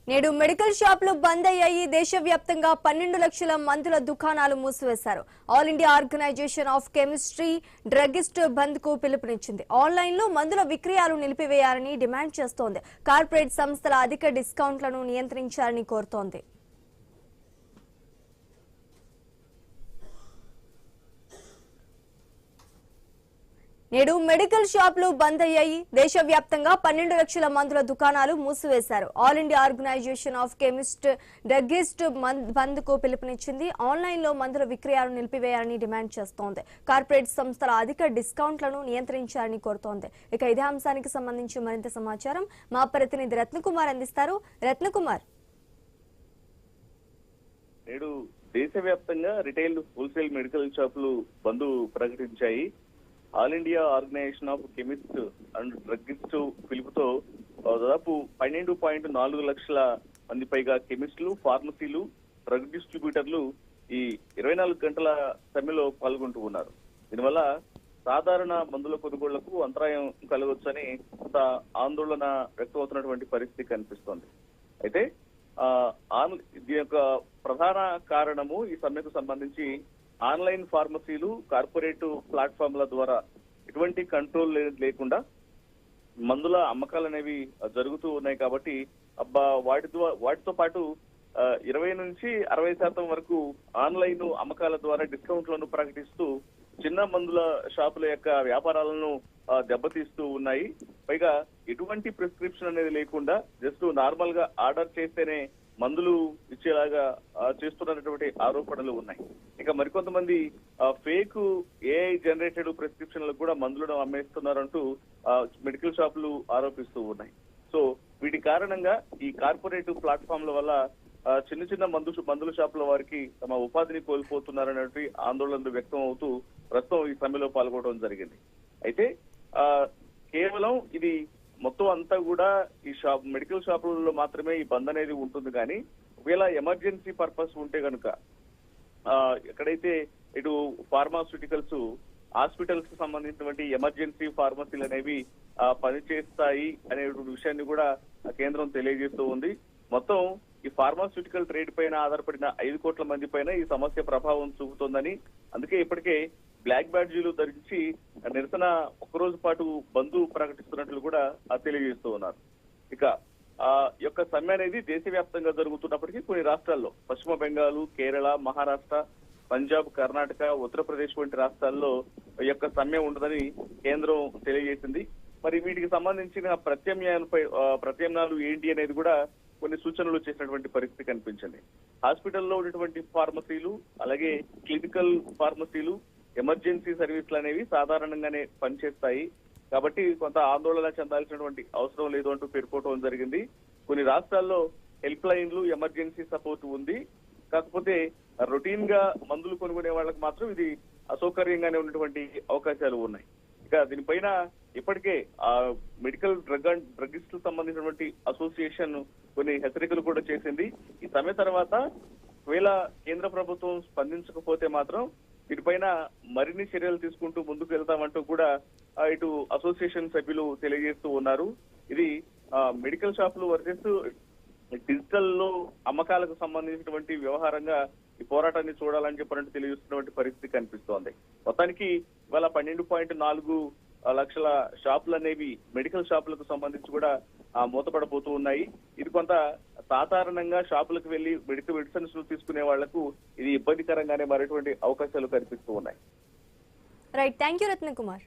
నేడు మెడికల్ షాపులు బంద్ అయ్యాయి. దేశవ్యాప్తంగా 12 లక్షల మందుల దుకాణాలు మూసివేశారు. All India organisation of chemistry druggist bandh కు పిలుపునిచ్చింది. ఆన్లైన్ లో మందుల విక్రయాలు నిలిపివేయాలని డిమాండ్ చేస్తోంది. కార్పొరేట్ సంస్థల అధిక డిస్కౌంట్లను నియంత్రించాలని కోరుతోంది. నేడు మెడికల్ షాపులు బంద్ అయ్యాయి. దేశవ్యాప్తంగా 12 లక్షల మందుల దుకాణాలు మూసివేశారు. All India organisation of chemist druggist bandh కు పిలుపునిచ్చింది. ఆన్లైన్ లో మందుల విక్రయాలు నిలిపివేయాలని డిమాండ్ చేస్తోంది. కార్పొరేట్ సంస్థల అధిక డిస్కౌంట్లను నియంత్రించాలని కోరుతోంది. ఇక ఇదే అంశానికి సంబంధించి మరింత సమాచారం మా ప్రతినిధి రత్నకుమార్ అందిస్తారు. రత్నకుమార్, నేడు దేశవ్యాప్తంగా రిటైల్ హోల్సేల్ మెడికల్ షాపులు బంద్ ప్రకటించాయి. All India organisation of chemist and druggist పిలుపుతో దాదాపు 12.4 లక్షల మంది పైగా కెమిస్టులు, ఫార్మసీలు, డ్రగ్ డిస్ట్రిబ్యూటర్లు ఈ 24 గంటల సమ్మెలో పాల్గొంటూ ఉన్నారు. దీనివల్ల సాధారణ మందుల కొనుగోళ్లకు అంతరాయం కలగొచ్చని కొంత ఆందోళన వ్యక్తమవుతున్నటువంటి పరిస్థితి కనిపిస్తోంది. అయితే దీని యొక్క ప్రధాన కారణము ఈ సమ్మెకు సంబంధించి ఆన్లైన్ ఫార్మసీలు, కార్పొరేట్ ప్లాట్ఫామ్ల ద్వారా ఎటువంటి కంట్రోల్ లేకుండా మందుల అమ్మకాలు అనేవి జరుగుతూ ఉన్నాయి. కాబట్టి వాటితో పాటు 20 నుంచి 60% వరకు ఆన్లైన్ అమ్మకాల ద్వారా డిస్కౌంట్లను ప్రకటిస్తూ చిన్న మందుల షాపుల యొక్క వ్యాపారాలను దెబ్బతీస్తూ ఉన్నాయి. పైగా ఎటువంటి ప్రిస్క్రిప్షన్ అనేది లేకుండా జస్ట్ నార్మల్ గా ఆర్డర్ చేస్తేనే మందులు ఇచ్చేలాగా చేస్తున్నటువంటి ఆరోపణలు ఉన్నాయి. ఇక మరికొంతమంది ఫేక్ ఏఐ జనరేటెడ్ ప్రిస్క్రిప్షన్లకు కూడా మందులను అమ్మేస్తున్నారంటూ మెడికల్ షాపులు ఆరోపిస్తూ ఉన్నాయి. సో వీటి కారణంగా ఈ కార్పొరేట్ ప్లాట్ఫామ్ల వల్ల చిన్న చిన్న మందుల షాపుల వారికి తమ ఉపాధిని కోల్పోతున్నారనేటువంటి ఆందోళనలు వ్యక్తం అవుతూ ప్రస్తుతం ఈ సమ్మెలో పాల్గొనడం జరిగింది. అయితే కేవలం ఇది మొత్తం అంతా కూడా ఈ మెడికల్ షాపులలో మాత్రమే ఈ బంద్ అనేది ఉంటుంది. కానీ ఒకవేళ ఎమర్జెన్సీ పర్పస్ ఉంటే కనుక ఎక్కడైతే ఇటు ఫార్మాస్యూటికల్స్, హాస్పిటల్స్ కి సంబంధించినటువంటి ఎమర్జెన్సీ ఫార్మసీలు అనేవి పనిచేస్తాయి అనే విషయాన్ని కూడా కేంద్రం తెలియజేస్తూ ఉంది. మొత్తం ఈ ఫార్మాస్యూటికల్ ట్రేడ్ పైన ఆధారపడిన 5 కోట్ల మంది పైన ఈ సమస్య ప్రభావం చూపుతోందని, అందుకే ఇప్పటికే బ్లాక్ బ్యాడ్జీలు ధరించి నిరసన ఒక్కరోజు పాటు బంద్ ప్రకటిస్తున్నట్లు కూడా తెలియజేస్తూ ఉన్నారు. ఇక యొక్క సమ్మె అనేది దేశవ్యాప్తంగా జరుగుతున్నప్పటికీ కొన్ని రాష్ట్రాల్లో పశ్చిమ బెంగాల్, కేరళ, మహారాష్ట్ర, పంజాబ్, కర్ణాటక, ఉత్తరప్రదేశ్ వంటి రాష్ట్రాల్లో ఈ యొక్క సమ్మె ఉండదని కేంద్రం తెలియజేసింది. మరి వీటికి సంబంధించిన ప్రత్యామ్నాయాలు ఏంటి అనేది కూడా కొన్ని సూచనలు చేసినటువంటి పరిస్థితి కనిపించింది. హాస్పిటల్లో ఉన్నటువంటి ఫార్మసీలు, అలాగే క్లినికల్ ఫార్మసీలు, ఎమర్జెన్సీ సర్వీసులు అనేవి సాధారణంగానే పనిచేస్తాయి. కాబట్టి కొంత ఆందోళన చెందాల్సినటువంటి అవసరం లేదు అంటూ పేర్కొనడం జరిగింది. కొన్ని రాష్ట్రాల్లో హెల్ప్ లైన్లు, ఎమర్జెన్సీ సపోర్ట్ ఉంది. కాకపోతే రొటీన్ గా మందులు కొనుక్కునే వాళ్ళకి మాత్రం ఇది అసౌకర్యంగానే ఉన్నటువంటి అవకాశాలు ఉన్నాయి. ఇక దీనిపైన ఇప్పటికే మెడికల్ డ్రగిస్ట్ సంబంధించినటువంటి అసోసియేషన్ కొన్ని హెచ్చరికలు కూడా చేసింది. ఈ సమ్మె తర్వాత ఒకవేళ కేంద్ర ప్రభుత్వం స్పందించకపోతే మాత్రం వీటిపైన మరిన్ని చర్యలు తీసుకుంటూ ముందుకు వెళ్తామంటూ కూడా ఇటు అసోసియేషన్ సభ్యులు తెలియజేస్తూ ఉన్నారు. ఇది మెడికల్ షాపులు వర్సెస్ డిజిటల్ లో అమ్మకాలకు సంబంధించినటువంటి వ్యవహారంగా ఈ పోరాటాన్ని చూడాలని చెప్పినట్టు తెలియజేస్తున్నటువంటి పరిస్థితి కనిపిస్తోంది. మొత్తానికి ఇవాళ 12.4 లక్షల షాపులు అనేవి మెడికల్ షాపులకు సంబంధించి కూడా మూతపడబోతూ ఉన్నాయి. ఇది కొంత సాధారణంగా షాపులకు వెళ్లి మెడిసిన్స్ తీసుకునే వాళ్లకు ఇది ఇబ్బందికరంగానే మారేటువంటి అవకాశాలు కనిపిస్తూ ఉన్నాయి. Right, thank you Ratnakumar.